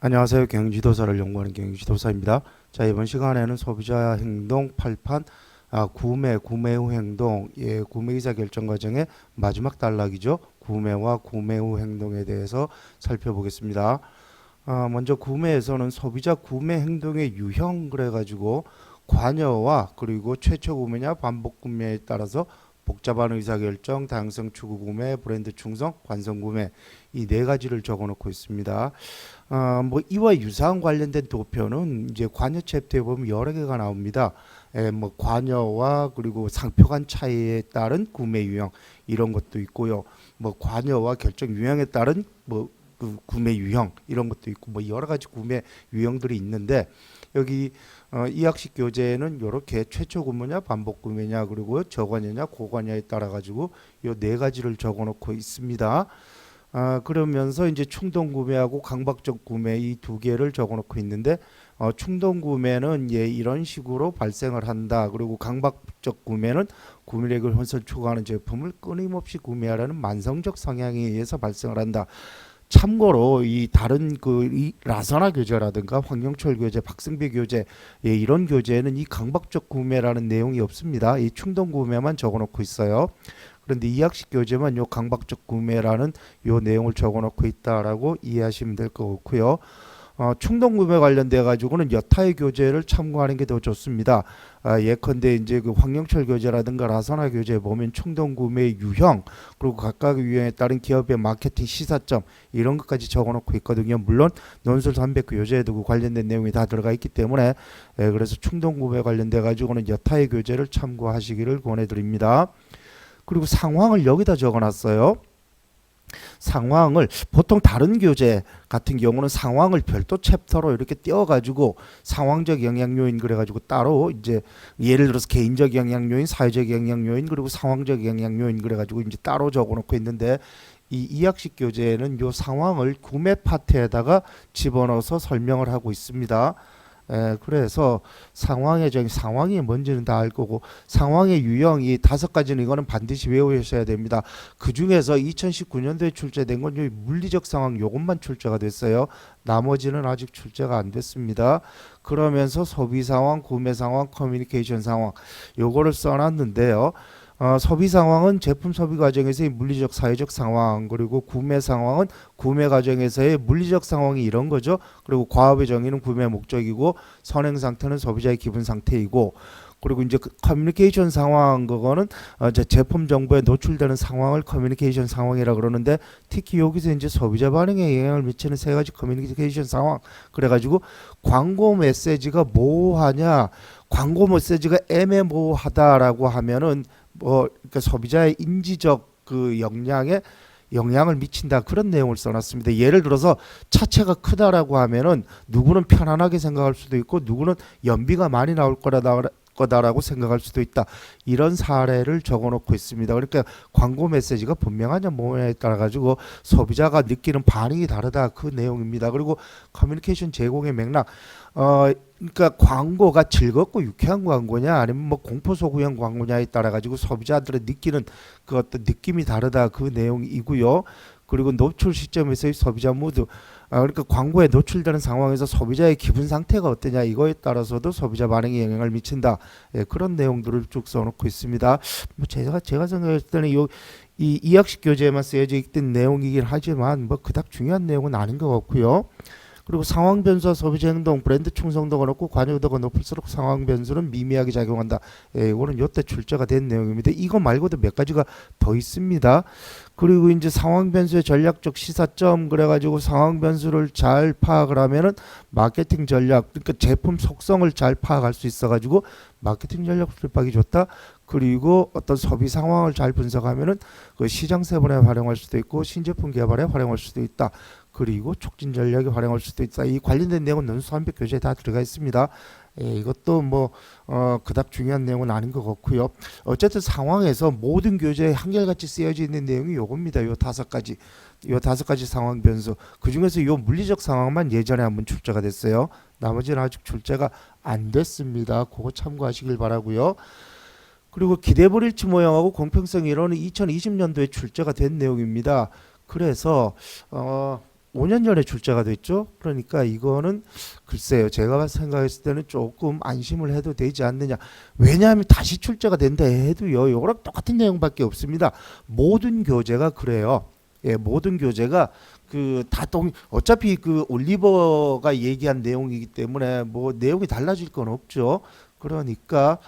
안녕하세요. 경영지도사를 연구하는 경영지도사입니다. 자, 이번 시간에는 소비자 행동 8판 구매 후 행동, 구매 의사 결정 과정의 마지막 단락이죠. 구매와 구매 후 행동에 대해서 살펴보겠습니다. 먼저 구매에서는 소비자 구매 행동의 유형 그래가지고 관여와 그리고 최초 구매냐 반복 구매에 따라서 복잡한 의사결정, 다양성 추구 구매, 브랜드 충성, 관성 구매 이 네 가지를 적어놓고 있습니다. 뭐 이와 유사한 관련된 도표는 이제 관여 챕터에 보면 여러 개가 나옵니다. 뭐 관여와 그리고 상표 간 차이에 따른 구매 유형 이런 것도 있고요. 뭐 관여와 결정 유형에 따른 그 구매 유형 이런 것도 있고 뭐 여러 가지 구매 유형들이 있는데 여기 이 학식 교재에는 이렇게 최초 구매냐 반복 구매냐 그리고 저관여냐 고관여에 따라 가지고 요 네 가지를 적어 놓고 있습니다. 그러면서 이제 충동 구매하고 강박적 구매 이 두 개를 적어 놓고 있는데 충동 구매는 이런 식으로 발생을 한다. 그리고 강박적 구매는 구매력을 혼선 추구하는 제품을 끊임없이 구매하라는 만성적 성향에 의해서 발생을 한다. 참고로 이 다른 이 라사나 교재라든가 황영철 교재, 박승배 교재 이런 교재에는 이 강박적 구매라는 내용이 없습니다. 이 충동 구매만 적어놓고 있어요. 그런데 이 학식 교재만 요 강박적 구매라는 요 내용을 적어놓고 있다라고 이해하시면 될 것 같고요. 충동 구매 관련돼 가지고는 여타의 교재를 참고하는 게 더 좋습니다. 예컨대 이제 그 황영철 교재라든가 라사나 교재에 보면 충동 구매의 유형 그리고 각각의 유형에 따른 기업의 마케팅 시사점 이런 것까지 적어놓고 있거든요. 물론 논술 300 교재에도 그 관련된 내용이 다 들어가 있기 때문에 그래서 충동 구매 관련돼 가지고는 여타의 교재를 참고하시기를 권해드립니다. 그리고 상황을 여기다 적어놨어요. 상황을 보통 다른 교재 같은 경우는 상황을 별도 챕터로 이렇게 띄워가지고 상황적 영향 요인 그래가지고 따로 이제 예를 들어서 개인적 영향 요인, 사회적 영향 요인 그리고 상황적 영향 요인 그래가지고 이제 따로 적어놓고 있는데 이 이학식 교재에는 요 상황을 구매 파트에다가 집어넣어서 설명을 하고 있습니다. 그래서 상황이 뭔지는 다 알 거고 상황의 유형이 5가지는 이거는 반드시 외우셔야 됩니다. 그 중에서 2019년도에 출제된 건 요 물리적 상황 요것만 출제가 됐어요. 나머지는 아직 출제가 안 됐습니다. 그러면서 소비 상황, 구매 상황, 커뮤니케이션 상황 요거를 써놨는데요. 소비 상황은 제품 소비 과정에서의 물리적 사회적 상황 그리고 구매 상황은 구매 과정에서의 물리적 상황이 이런 거죠. 그리고 과업의 정의는 구매 목적이고 선행 상태는 소비자의 기분 상태이고 그리고 이제 커뮤니케이션 상황 그거는 제품 정보에 노출되는 상황을 커뮤니케이션 상황이라 그러는데 특히 여기서 이제 소비자 반응에 영향을 미치는 세 가지 커뮤니케이션 상황 그래가지고 광고 메시지가 모호하냐 광고 메시지가 애매모호하다라고 하면은 그러니까 소비자의 인지적 그 영향을 미친다 그런 내용을 써놨습니다. 예를 들어서 차체가 크다라고 하면은 누구는 편안하게 생각할 수도 있고 누구는 연비가 많이 나올 거다라고 생각할 수도 있다. 이런 사례를 적어놓고 있습니다. 그러니까 광고 메시지가 분명하냐 뭐냐에 따라 가지고 소비자가 느끼는 반응이 다르다 그 내용입니다. 그리고 커뮤니케이션 제공의 맥락 그러니까 광고가 즐겁고 유쾌한 광고냐 아니면 뭐 공포소구형 광고냐에 따라 가지고 소비자들의 느끼는 그 어떤 느낌이 다르다 그 내용이고요. 그리고 노출 시점에서의 소비자 모드 그러니까 광고에 노출되는 상황에서 소비자의 기분 상태가 어떠냐 이거에 따라서도 소비자 반응에 영향을 미친다. 그런 내용들을 쭉 써놓고 있습니다. 뭐 제가 생각했을 때는 이 이학식 교재에만 쓰여져 있던 내용이긴 하지만 뭐 그닥 중요한 내용은 아닌 것 같고요. 그리고 상황 변수와 소비자 행동, 브랜드 충성도가 높고 관여도가 높을수록 상황 변수는 미미하게 작용한다. 이거는 요때 출제가 된 내용입니다. 이거 말고도 몇 가지가 더 있습니다. 그리고 이제 상황 변수의 전략적 시사점 그래가지고 상황 변수를 잘 파악을 하면은 마케팅 전략, 그러니까 제품 속성을 잘 파악할 수 있어가지고 마케팅 전략 수립하기 좋다. 그리고 어떤 소비 상황을 잘 분석하면은 그 시장 세분에 활용할 수도 있고 신제품 개발에 활용할 수도 있다. 그리고 촉진 전략에 활용할 수도 있다. 이 관련된 내용은 논술 300 교재에 다 들어가 있습니다. 이것도 뭐 그닥 중요한 내용은 아닌 것 같고요. 어쨌든 상황에서 모든 교재에 한결같이 쓰여져 있는 내용이 요겁니다. 요 5가지. 요 5가지 상황 변수. 그 중에서 요 물리적 상황만 예전에 한번 출제가 됐어요. 나머지는 아직 출제가 안 됐습니다. 그거 참고하시길 바라고요. 그리고 기대불일치 모형하고 공평성 이론은 2020년도에 출제가 된 내용입니다. 그래서 5년 전에 출제가 됐죠. 그러니까 이거는 글쎄요. 제가 생각했을 때는 조금 안심을 해도 되지 않느냐. 왜냐하면 다시 출제가 된다 해도요. 이거랑 똑같은 내용밖에 없습니다. 모든 교재가 그래요. 예, 모든 교재가 어차피 그 올리버가 얘기한 내용이기 때문에 뭐 내용이 달라질 건 없죠. 그러니까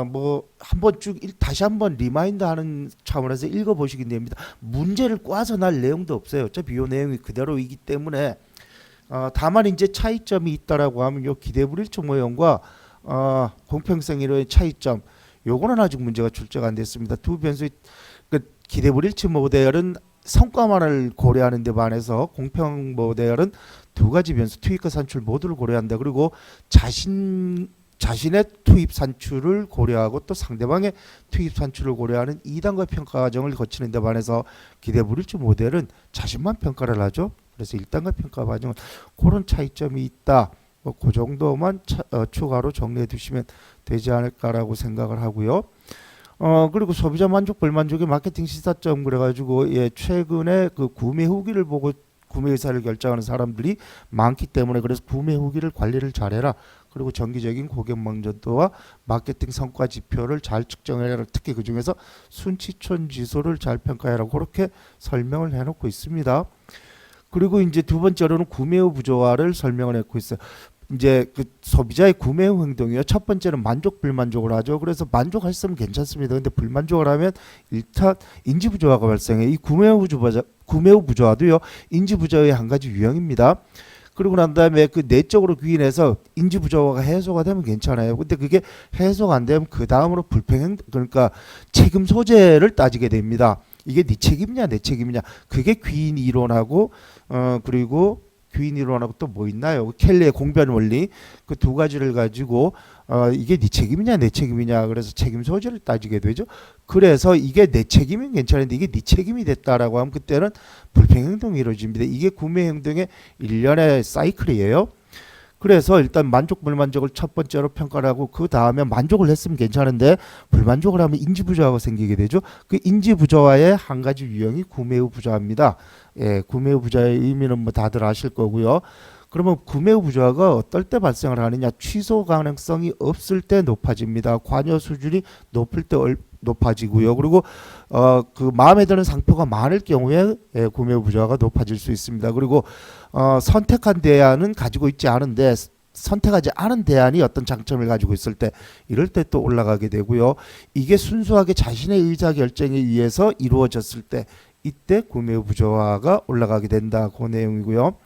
뭐 한번 다시 한번 리마인드하는 차원에서 읽어보시기 됩니다. 문제를 꽈서 날 내용도 없어요. 어차피 이 내용이 그대로이기 때문에 다만 이제 차이점이 있다라고 하면 요 기대불일치 모형과 공평성 이론의 차이점 요거는 아직 문제가 출제가 안 됐습니다. 두 변수의 그 기대불일치 모델은 성과만을 고려하는 데 반해서 공평 모델은 두 가지 변수 투입과 산출 모두를 고려한다. 그리고 자신의 투입 산출을 고려하고 또 상대방의 투입 산출을 고려하는 2단계 평가 과정을 거치는 데 반해서 기대불일치 모델은 자신만 평가를 하죠. 그래서 1단계 평가 과정은 그런 차이점이 있다. 그 정도만 추가로 정리해 두시면 되지 않을까라고 생각을 하고요. 그리고 소비자 만족 불만족의 마케팅 시사점 그래가지고 최근에 그 구매 후기를 보고 구매 의사를 결정하는 사람들이 많기 때문에 그래서 구매 후기를 관리를 잘해라. 그리고 정기적인 고객 만족도와 마케팅 성과 지표를 잘 측정해라. 특히 그 중에서 순치촌 지수를 잘 평가해라. 그렇게 설명을 해놓고 있습니다. 그리고 이제 두 번째로는 구매 후 부조화를 설명을 했고 있어요. 이제 그 소비자의 구매 후 행동이요. 첫 번째는 만족 불만족을 하죠. 그래서 만족했으면 괜찮습니다. 근데 불만족을 하면 일단 인지 부조화가 발생해. 이 구매 후 부조화도요. 인지 부조화의 한 가지 유형입니다. 그리고 난 다음에 그 내적으로 귀인해서 인지 부조화가 해소가 되면 괜찮아요. 근데 그게 해소가 안 되면 그 다음으로 그러니까 책임 소재를 따지게 됩니다. 이게 네 책임이냐 내 책임이냐. 그게 귀인 이론하고 그리고 귀인 이론하고 또 뭐 있나요? 켈리의 공변 원리 그 두 가지를 가지고 이게 네 책임이냐 내 책임이냐 그래서 책임 소재를 따지게 되죠. 그래서 이게 내 책임은 괜찮은데 이게 네 책임이 됐다라고 하면 그때는 불평행동이 이루어집니다. 이게 구매 행동의 일련의 사이클이에요. 그래서 일단 만족 불만족을 첫 번째로 평가를 하고 그 다음에 만족을 했으면 괜찮은데 불만족을 하면 인지 부조화가 생기게 되죠. 그 인지 부조화의 한 가지 유형이 구매 후 부조화입니다. 예, 구매 후 부조화의 의미는 뭐 다들 아실 거고요. 그러면 구매 후 부조화가 어떨 때 발생을 하느냐? 취소 가능성이 없을 때 높아집니다. 관여 수준이 높을 때 높아지고요. 그리고 그 마음에 드는 상표가 많을 경우에 구매 후 부조화가 높아질 수 있습니다. 그리고 선택한 대안은 가지고 있지 않은데 선택하지 않은 대안이 어떤 장점을 가지고 있을 때 이럴 때 또 올라가게 되고요. 이게 순수하게 자신의 의사 결정에 의해서 이루어졌을 때 이때 구매 후 부조화가 올라가게 된다. 그 내용이고요.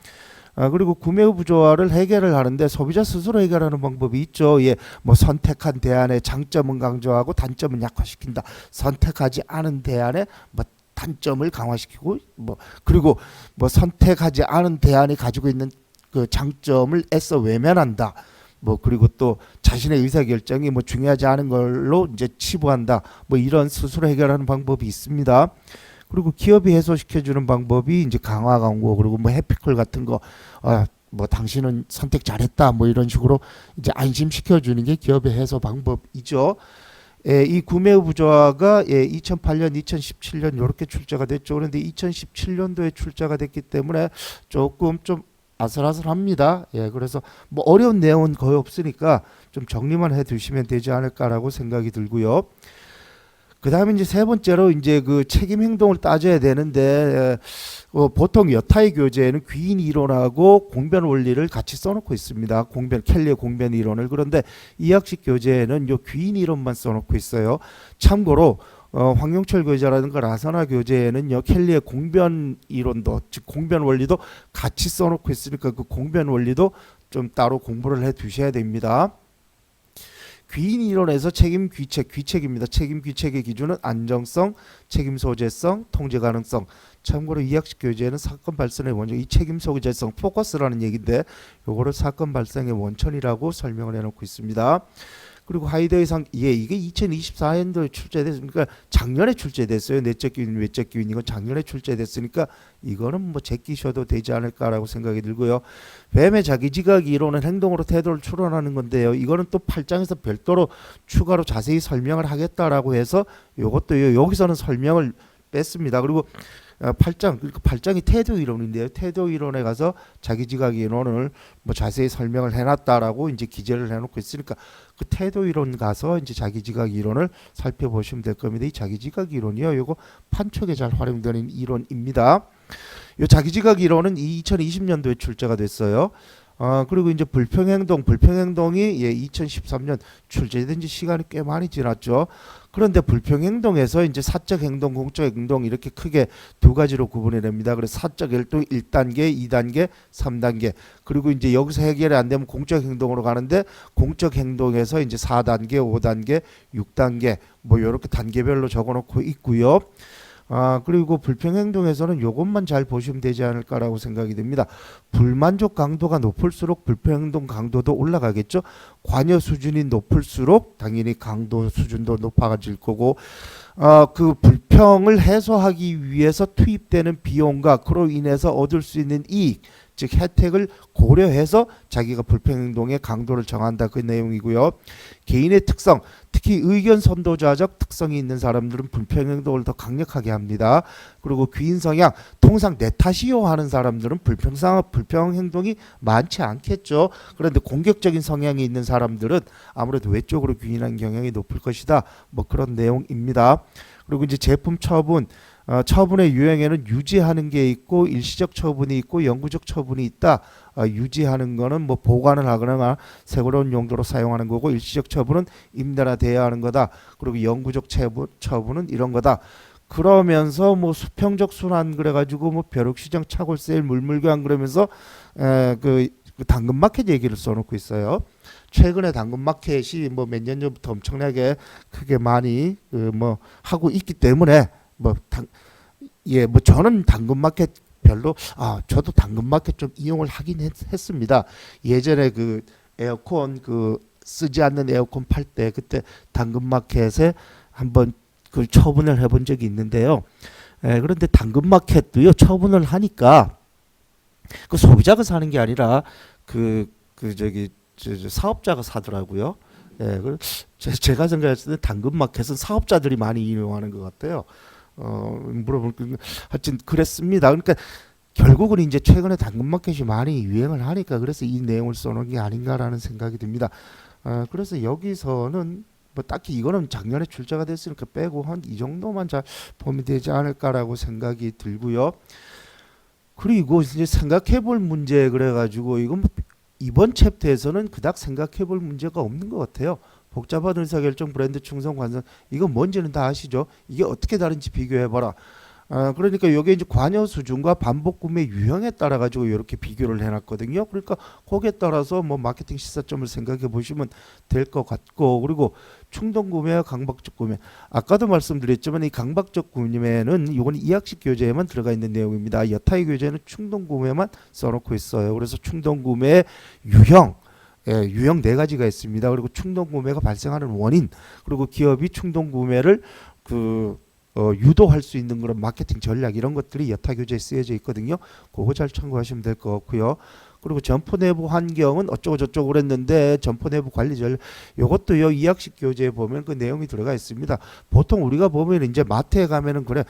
그리고 구매 후 부조화를 해결을 하는데 소비자 스스로 해결하는 방법이 있죠. 예, 뭐 선택한 대안의 장점은 강조하고 단점은 약화시킨다. 선택하지 않은 대안의 뭐 단점을 강화시키고 그리고 뭐 선택하지 않은 대안이 가지고 있는 그 장점을 애써 외면한다. 그리고 또 자신의 의사 결정이 뭐 중요하지 않은 걸로 이제 치부한다. 뭐 이런 스스로 해결하는 방법이 있습니다. 그리고 기업이 해소시켜주는 방법이 이제 강화 광고 그리고 뭐 해피콜 같은 거 뭐 당신은 선택 잘했다 뭐 이런 식으로 이제 안심시켜주는 게 기업의 해소 방법이죠. 이 구매 후 부조화가 2008년, 2017년 이렇게 출제가 됐죠. 그런데 2017년도에 출제가 됐기 때문에 조금 좀 아슬아슬합니다. 예, 그래서 뭐 어려운 내용은 거의 없으니까 좀 정리만 해두시면 되지 않을까라고 생각이 들고요. 그 다음에 이제 세 번째로 이제 그 책임 행동을 따져야 되는데 보통 여타의 교재에는 귀인 이론하고 공변 원리를 같이 써놓고 있습니다. 켈리의 공변 이론을. 그런데 이학식 교재에는 요 귀인 이론만 써놓고 있어요. 참고로 황용철 교재라든가 라서나 교재에는요 켈리의 공변 이론도 즉 공변 원리도 같이 써놓고 있으니까 그 공변 원리도 좀 따로 공부를 해 두셔야 됩니다. 귀인 이론에서 책임 귀책입니다. 책임 귀책의 기준은 안정성, 책임 소재성, 통제 가능성. 참고로 이학식 교재에는 사건 발생의 원천, 이 책임 소재성 포커스라는 얘기인데 요거를 사건 발생의 원천이라고 설명을 해놓고 있습니다. 그리고 하이더 이상 이게 2024년도에 출제됐으니까 작년에 출제됐어요. 내적 기윈, 외적 기윈 이건 작년에 출제됐으니까 이거는 뭐 제끼셔도 되지 않을까라고 생각이 들고요. 뱀의 자기지각 이론은 행동으로 태도를 추론하는 건데요. 이거는 또 8장에서 별도로 추가로 자세히 설명을 하겠다라고 해서 이것도 여기서는 설명을 뺐습니다. 그리고 8장 그러니까 8장이 태도 이론인데요. 태도 이론에 가서 자기 지각 이론을 뭐 자세히 설명을 해놨다라고 이제 기재를 해놓고 있으니까 그 태도 이론 가서 이제 자기 지각 이론을 살펴보시면 될 겁니다. 이 자기 지각 이론이요. 요거 판촉에 잘 활용되는 이론입니다. 요 자기 지각 이론은 2020년도에 출제가 됐어요. 그리고 이제 불평행동이 2013년 출제된 지 시간이 꽤 많이 지났죠. 그런데 불평행동에서 이제 사적 행동, 공적 행동 이렇게 크게 두 가지로 구분이 됩니다. 그래서 사적 행동 1단계, 2단계, 3단계. 그리고 이제 여기서 해결이 안 되면 공적 행동으로 가는데 공적 행동에서 이제 4단계, 5단계, 6단계 뭐 이렇게 단계별로 적어 놓고 있고요. 그리고 불평행동에서는 이것만 잘 보시면 되지 않을까라고 생각이 됩니다. 불만족 강도가 높을수록 불평행동 강도도 올라가겠죠. 관여 수준이 높을수록 당연히 강도 수준도 높아질 거고 그 불평을 해소하기 위해서 투입되는 비용과 그로 인해서 얻을 수 있는 이익 즉 혜택을 고려해서 자기가 불평행동의 강도를 정한다 그 내용이고요. 개인의 특성 특히 의견 선도자적 특성이 있는 사람들은 불평행동을 더 강력하게 합니다. 그리고 귀인 성향 통상 내 탓이요 하는 사람들은 불평행동이 많지 않겠죠. 그런데 공격적인 성향이 있는 사람들은 아무래도 외적으로 귀인한 경향이 높을 것이다. 뭐 그런 내용입니다. 그리고 이제 제품 처분 처분의 유형에는 유지하는 게 있고 일시적 처분이 있고 영구적 처분이 있다. 유지하는 거는 뭐 보관을 하거나 새로운 용도로 사용하는 거고 일시적 처분은 임대화돼야 하는 거다. 그리고 영구적 처분은 이런 거다. 그러면서 뭐 수평적 순환 그래가지고 뭐 벼룩시장 차골세일 물물교환 그러면서 그 당근마켓 얘기를 써놓고 있어요. 최근에 당근마켓이 뭐 몇 년 전부터 엄청나게 크게 많이 뭐 하고 있기 때문에 뭐 저는 당근마켓 별로 저도 당근마켓 좀 이용을 하긴 했습니다. 예전에 그 에어컨 쓰지 않는 에어컨 팔 때 그때 당근마켓에 한번 그 처분을 해본 적이 있는데요. 그런데 당근마켓도요 처분을 하니까 그 소비자가 사는 게 아니라 사업자가 사더라고요. 제가 생각했을 때 당근마켓은 사업자들이 많이 이용하는 것 같아요. 물어보니까 하여튼 그랬습니다. 그러니까 결국은 이제 최근에 당근마켓이 많이 유행을 하니까 그래서 이 내용을 써놓은 게 아닌가라는 생각이 듭니다. 그래서 여기서는 뭐 딱히 이거는 작년에 출제가 됐으니까 빼고 한 이 정도만 잘 보면 되지 않을까라고 생각이 들고요. 그리고 이제 생각해볼 문제 그래가지고 이건 이번 챕터에서는 그닥 생각해볼 문제가 없는 것 같아요. 복잡한 의사결정, 브랜드 충성, 관성 이건 뭔지는 다 아시죠? 이게 어떻게 다른지 비교해봐라. 그러니까 이게 이제 관여 수준과 반복 구매 유형에 따라 가지고 이렇게 비교를 해놨거든요. 그러니까 거기에 따라서 뭐 마케팅 시사점을 생각해 보시면 될 것 같고 그리고 충동 구매와 강박적 구매 아까도 말씀드렸지만 이 강박적 구매는 이건 2학식 교재에만 들어가 있는 내용입니다. 여타의 교재는 충동 구매만 써놓고 있어요. 그래서 충동 구매의 유형 유형 네 가지가 있습니다. 그리고 충동 구매가 발생하는 원인 그리고 기업이 충동 구매를 유도할 수 있는 그런 마케팅 전략 이런 것들이 여타 교재에 쓰여져 있거든요. 그거 잘 참고하시면 될 것 같고요. 그리고 점포 내부 환경은 어쩌고 저쩌고 그랬는데 점포 내부 관리 전략 이것도요 2학식 교재에 보면 그 내용이 들어가 있습니다. 보통 우리가 보면 이제 마트에 가면은 그래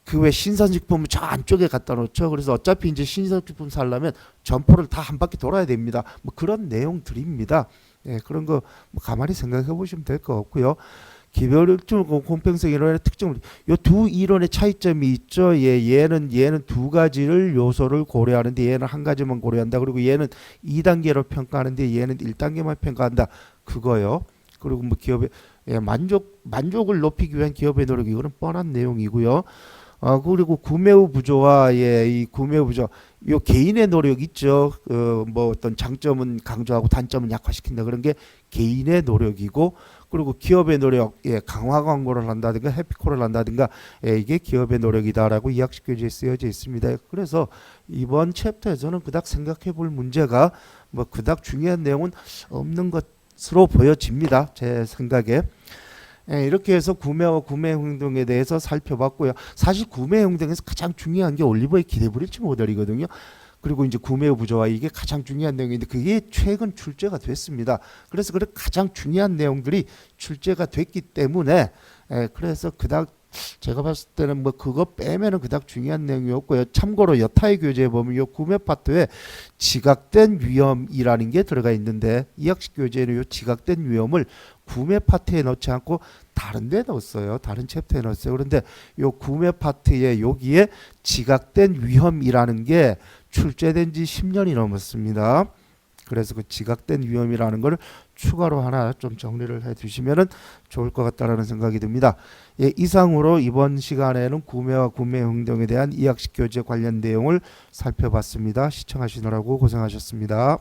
그 왜 신선식품을 저 안쪽에 갖다 놓죠. 그래서 어차피 이제 신선식품 살려면 점포를 다 한 바퀴 돌아야 됩니다. 뭐 그런 내용들입니다. 그런 거 뭐 가만히 생각해 보시면 될 것 같고요. 기별적 공평성 이론의 특징 이 두 이론의 차이점이 있죠. 얘는 두 가지를 요소를 고려하는데 얘는 한 가지만 고려한다. 그리고 얘는 2단계로 평가하는데 얘는 1단계만 평가한다. 그거요. 그리고 뭐 기업의 만족을 높이기 위한 기업의 노력 이거는 뻔한 내용이고요. 그리고 구매 후 부조와 이 구매 후 부조 요 개인의 노력 있죠. 뭐 어떤 장점은 강조하고 단점은 약화시킨다 그런 게 개인의 노력이고 그리고 기업의 노력 강화 광고를 한다든가 해피콜을 한다든가 이게 기업의 노력이다라고 2학식 교재에 쓰여져 있습니다. 그래서 이번 챕터에서는 그닥 생각해 볼 문제가 뭐 그닥 중요한 내용은 없는 것으로 보여집니다. 제 생각에. 이렇게 해서 구매와 구매 행동에 대해서 살펴봤고요. 사실 구매 행동에서 가장 중요한 게 올리버의 기대불일치 모델이거든요. 그리고 이제 구매 부조화 이게 가장 중요한 내용인데 그게 최근 출제가 됐습니다. 그래서 가장 중요한 내용들이 출제가 됐기 때문에 그래서 그닥 제가 봤을 때는 뭐 그거 빼면은 그닥 중요한 내용이 없고요. 참고로 여타의 교재에 보면 요 구매 파트에 지각된 위험이라는 게 들어가 있는데 이 학식 교재는 요 지각된 위험을 구매 파트에 넣지 않고 다른 데 넣었어요. 다른 챕터에 넣었어요. 그런데 요 구매 파트에 여기에 지각된 위험이라는 게 출제된 지 10년이 넘었습니다. 그래서 그 지각된 위험이라는 걸 추가로 하나 좀 정리를 해 두시면 좋을 것 같다라는 생각이 듭니다. 예, 이상으로 이번 시간에는 구매와 구매 행동에 대한 이학식 교재 관련 내용을 살펴봤습니다. 시청하시느라고 고생하셨습니다.